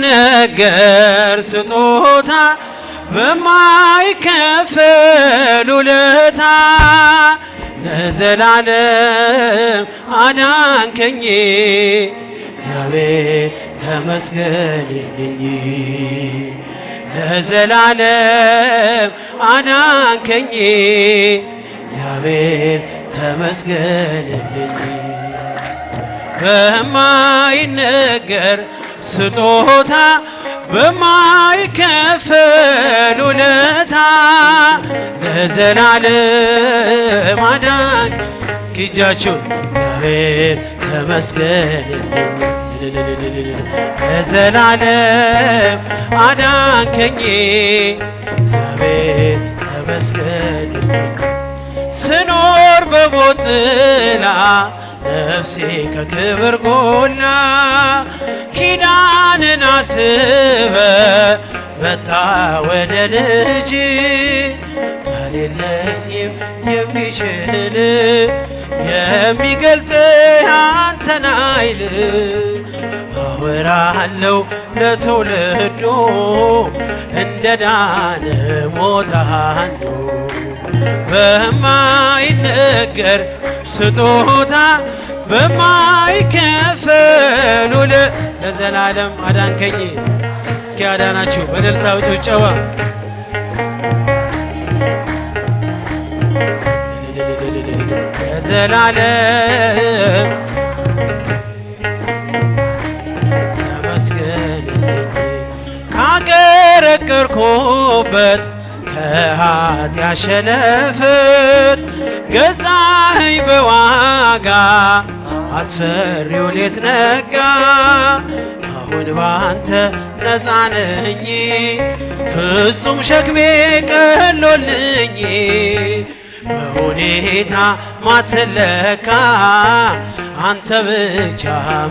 በማይነገር ስጦታ በማይከፈል ውለታ ለዘላለም አዳንከኝ እግዚአብሔር ተመስገንልኝ። ለዘላለም አዳንከኝ እግዚአብሔር ተመስገንልኝ። በማይነገር ስጦታ በማይከፈል ውለታ ለዘላለም አዳንክ እስኪ እጃችሁን እግዚአብሔር ተመስገንልኝ። ለዘላለም አዳንከኝ እግዚአብሔር ተመስገንልኝ። ስኖር በሞት ጥላ ነፍሴ ከክብር ጎላ ኪዳንን አስበ መጣ ወደ ልጅ ቃል የለኝም የሚችል የሚገልጥ አንተን ኃይል አወራለሁ ለትውልዱ እንደ ዳነ ሞተ አንዱ በማይነገር ስጦታ በማይከፈል ለዘላለም አዳንከኝ። እስኪ አዳናችሁ በእልልታ ጭብጨባ ለዘላለም ተመስገንልኝ። ካቀረቀርኩበት ከኃጢአት ሸለፈት ገዛኸኝ በዋጋ አስፈሪው ሌት ነጋ። አሁን ባንተ ነፃ ነኝ ፍጹም ሸክሜ ቀሎልኝ። በሁኔታ ማትለካ አንተ ብቻ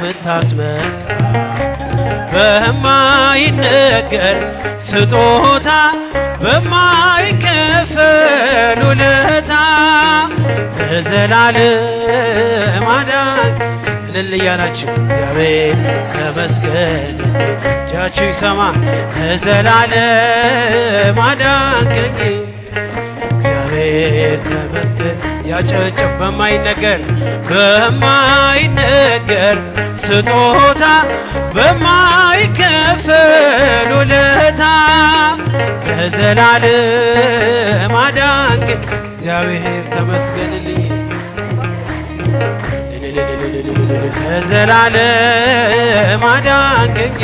ምታስመካ በማይነገር ስጦታ በማይከፈል ውለታ ለዘላለም አዳንክ እልል እያላችሁ እግዚአብሔር ተመስገንልኝ። እጃችሁ ይሰማ ለዘላለም አዳንከኝ እግዚአብሔር ተመስገን። ያጨበጨብ በማይነገር በማይነገር ስጦታ በማይከፈል ውለታ ለዘላለም አዳንከኝ እግዚአብሔር ተመስገንልኝ። ለዘላለም አዳንከኝ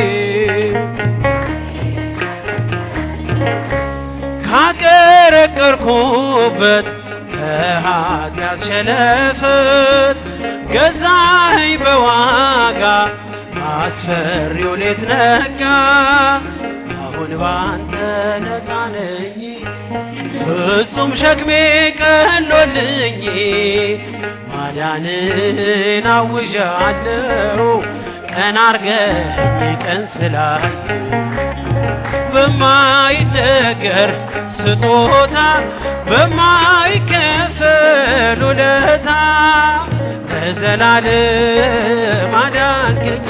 ካቀረቀርኩበት ከኃጢአት ሸለፈት ገዛኸኝ በዋጋ አስፈሪው ሌት ነጋ። አሁን ባንተ ነፃ ነኝ ፍጹም ሸክሜ ቀሎልኝ። ማዳንን አውጃለሁ ቀን አርገኝ ቀን ስላየ በማይነገር ስጦታ በማይከፈል ውለታ ለዘላለም አዳንከኝ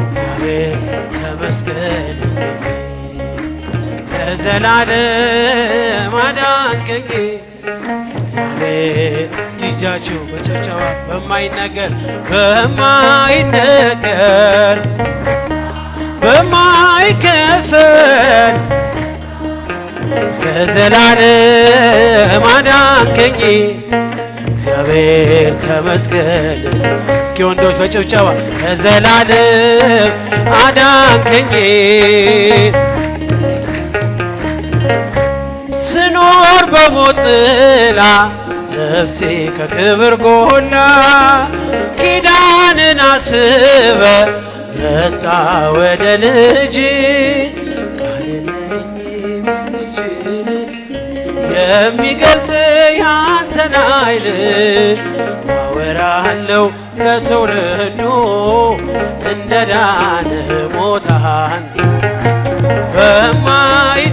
እግዚአብሔር ተመስገንልኝ። ለዘላለም አዳንከኝ እግዚአብሔር እስኪ እጃችሁ በጭብጨባ በማይነገር በማይነገር በማይከፈል ለዘላለም አዳንከኝ እግዚአብሔር ተመስገንልኝ። እስኪ ወንዶች በጭብጨባ ለዘላለም አዳንከኝ ስኖር በሞት ጥላ ነፍሴ ከክብር ጎላ ኪዳንን አስበ መጣ ወደ ልጅ ቃል የለኝም የሚችል የሚገልጥ ያንተን ኃይል አወራለሁ ለትውልዱ እንደ ዳነ ሞተ አንዱ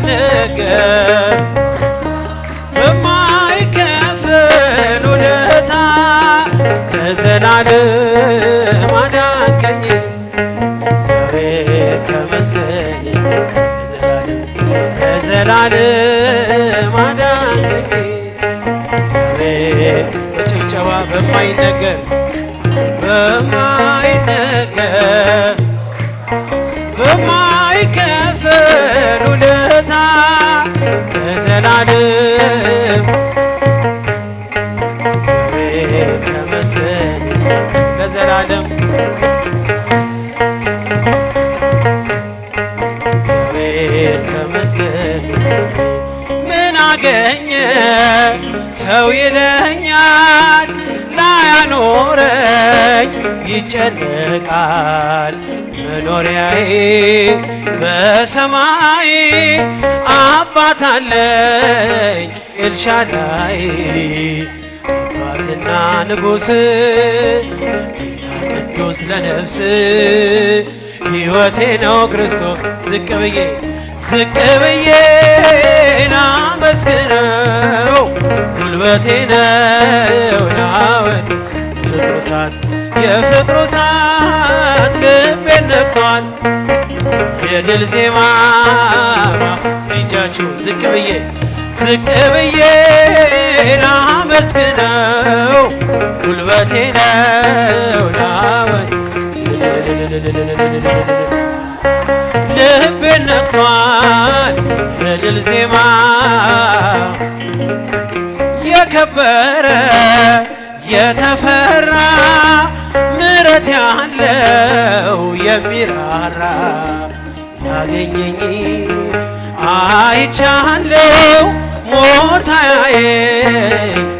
በማይነገር በማይከፈል ውለታ ለዘላለም አዳንከኝ ተመስገን ለዘላለም አዳንከኝ እግዚአብሔር በጭብጨባ በማይነገር በማይከፈል ውለታ ለዘላለም እግዚአብሔር ተመስገን ለዘላለም እግዚአብሔር ተመስገን። ምን አገኘ ሰው ይለኛል ላያኖረኝ ይጨነቃል መኖሪያዬ በሰማይ አባት አለኝ ኤልሻዳይ አባትና ንጉሥ ጌታ ቅዱስ ለነፍስ ሕይወቴ ነው ክርስቶስ ዝቅ ብዬ ላመስግነው ጉልበቴ ነው ላወድ የፍቅሩ እሳት ልቤን ነክቷል የድል ዜማ እስኪ እጃችሁ ዝቅ ብዬ ላመስግነው ጉልበቴ ነው ላወድ ልቤን ነክቷል የድል ዜማ የከበረ የተፈራ ምሕረት ያለው የሚራራ ያገኘኝ አይቻለው ሞታዬን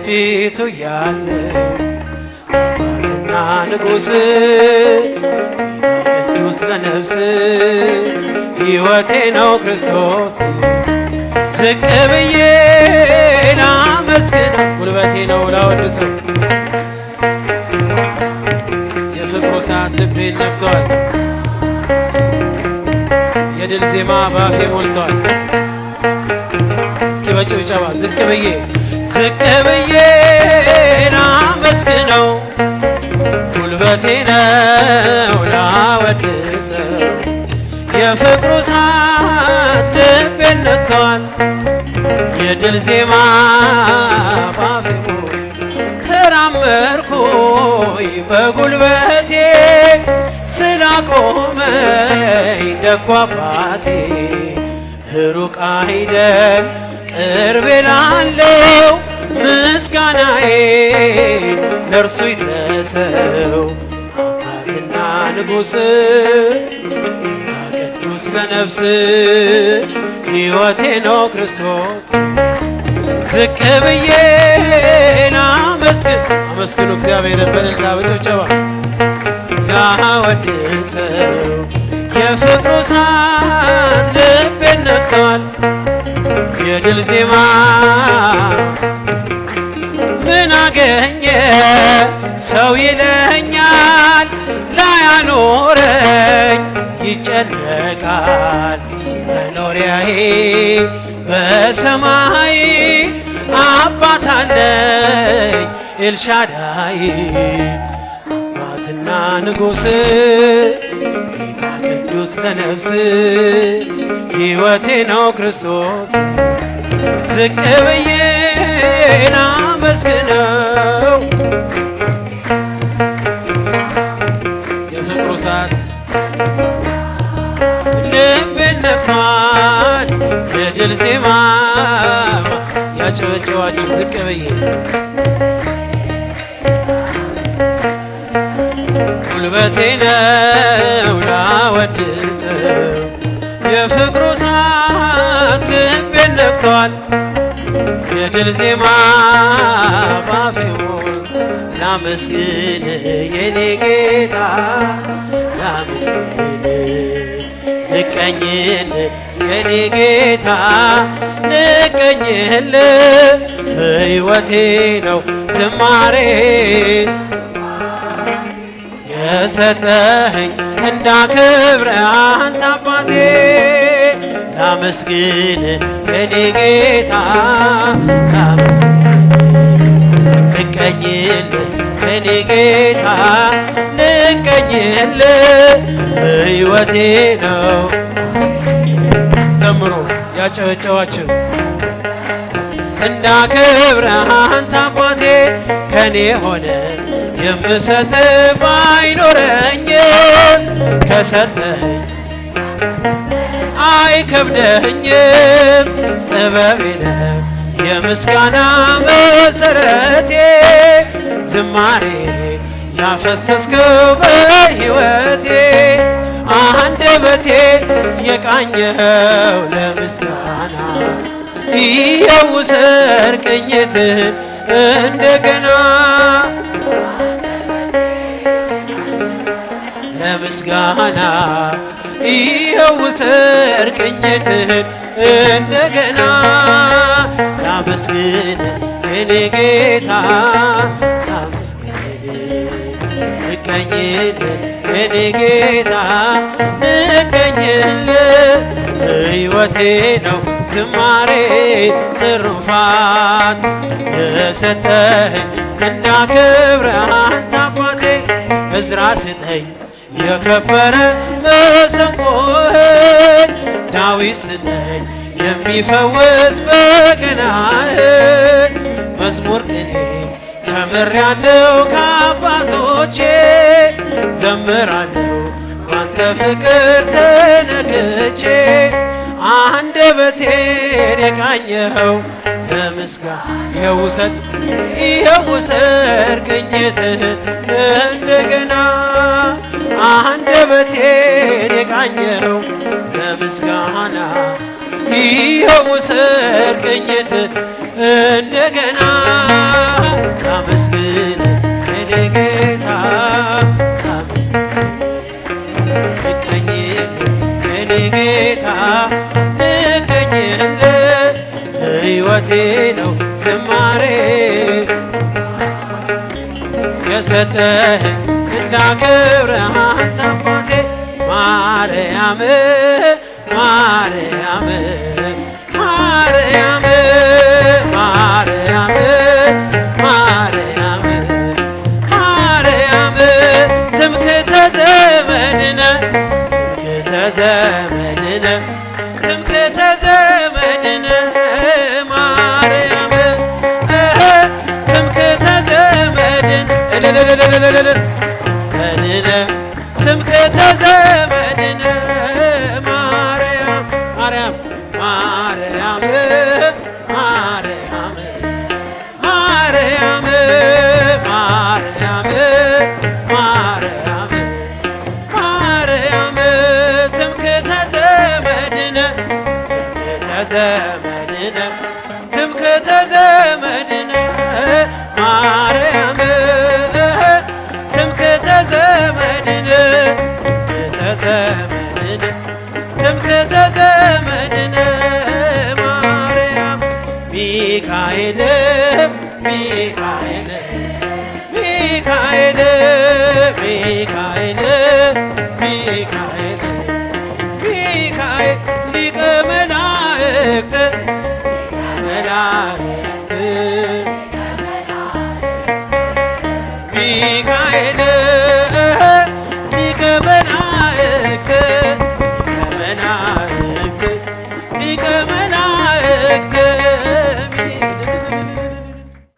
ፊቱ ያለው አባትና ንጉሥ ጌታ ቅዱስ ለነፍስ ሕይወቴ ነው ክርስቶስ ዝቅ ብዬ ላመስግነው ጉልበቴ ነው ላወድሰው የፍቅሩ ሰዓት ልቤን ነክቷል የድል ዜማ ባፌ ሞልቷል። እስኪ በጭብጨባ ዝቅ ብዬ ላመስግነው ጉልበቴ ነው ላወድሰው የፍቅሩ ሰዓት ልቤን ነክቷል የድል ዜማ ባፌ ተራመድኩኝ በጉልበቴ ስላቆመኝ ደጉ አባቴ ሩቅ አይደል ቅርቤ ላለው ምስጋናዬ ለእርሱ ይድረሰው አባትና ንጉሥ ጌታ ቅዱስ ለነፍስ ሕይወቴ ነው ክርስቶስ ዝቅ ብዬ አመስግኑ እግዚአብሔርን በእልልታ በጭብጨባ ላወድሰው የፍቅሩ እሳት ልቤን ነክቷል የድል ዜማ ምን አገኘ ሰው ይለኛል ላያኖረኝ ይጨነቃል መኖሪያዬ በሰማይ አባት አለኝ ኤልሻዳይ አባትና ንጉሥ ጌታ ቅዱስ ለነፍስ ሕይወቴ ነው ክርስቶስ ዝቅ ብዬ ላመስግነው የፍቅሩ ሰዓት ልቤን ነክቷል የድል ዜማ ያጨበጨባችሁ ዝቅ ብዬ ጉልበቴ ነው ላወድሰው የፍቅሩ ሰዓት ልቤን ነክቷል የድል ዜማ ባፌ ላመስግን የኔ ጌታ ላመስግን ልቀኝል የኔ ጌታ ልቀኝል ሕይወቴ ነው ዝማሬ የሰጠኸኝ እንዳክብር አንተ አባቴ ላመስግን የኔ ጌታ ላመስግን ልቀኝል የኔ ጌታ ልቀኝል ሕይወቴ ነው ያጨበጨባችሁ እንዳከብርህ አንተ አባቴ ከኔ ሆነ የምሰጥ ባይኖረኝም ከሰጠኸኝ አይከብደኝም። ጥበቤ ነህ የምስጋና መሰረቴ ዝማሬ ያፈሰስከው በሕይወቴ አንደበቴ የቃኘኸው ለምስጋና ይኸው ውሰድ ቅኝትህን እንደገና ለምስጋና ይኸው ውሰድ ቅኝትህን እንደገና ላመስግን የኔ ጌታ ላመስግን ልቀኝልህ የኔ ጌታ ልቀኝልህ ሕይወቴ ነው ዝማሬ ትሩፋት የሰጠኸኝ እንዳከብርህ አንተ አባቴ ዕዝራ ስጠኝ የከበረ መሰንቆህን ዳዊት ስጠኝ የሚፈውስ በገናህን መዝሙር ቅኔ ተምሬአለሁ ከአባቶቼ ዘምራለሁ ባንተ ፍቅር ተነክቼ አንደበቴን የቃኘኸው ለምስጋና ይኸው ውሰድ ቅኝትህን እንደገና አንደበቴን የቃኘኸው ለምስጋና ይኸው ውሰድ ቅኝትህን እንደገና ላመስግን የኔ ጌታ ላመስግን ልቀኝልህ የኔ ጌታ ልቀኝልህ ሕይወቴ ነው ዝማሬ የሰጠኸኝ እንዳከብርህ አንተ አባቴ ማርያም ማርያም ማርያም ማርያም ማርያም ማርያም ትምክህተ ዘመድነ ትምክህተ ዘመድነ ትምክህተ ዘመድነ ማርያም ትምክህተ ዘመድነ ትምክህተ ዘመድነ ማርያም ማርያም ማርያም ማርያም ማርያም ማርያም ማርያም ማርያም ትምክህተ ዘመድነ ትምክህተ ዘመድነ ትምክህተ ዘመድነ ማርያም ትምክህተ ዘመድነ ትምክህተ ዘመድነ ትምክህተ ዘመድነ ማርያም ሚካኤል ሚካኤል ሚካኤል ሚካኤል ሚካኤል ሚካኤል ሊቀ መላእክት ሊቀ መላእክት ሚካኤል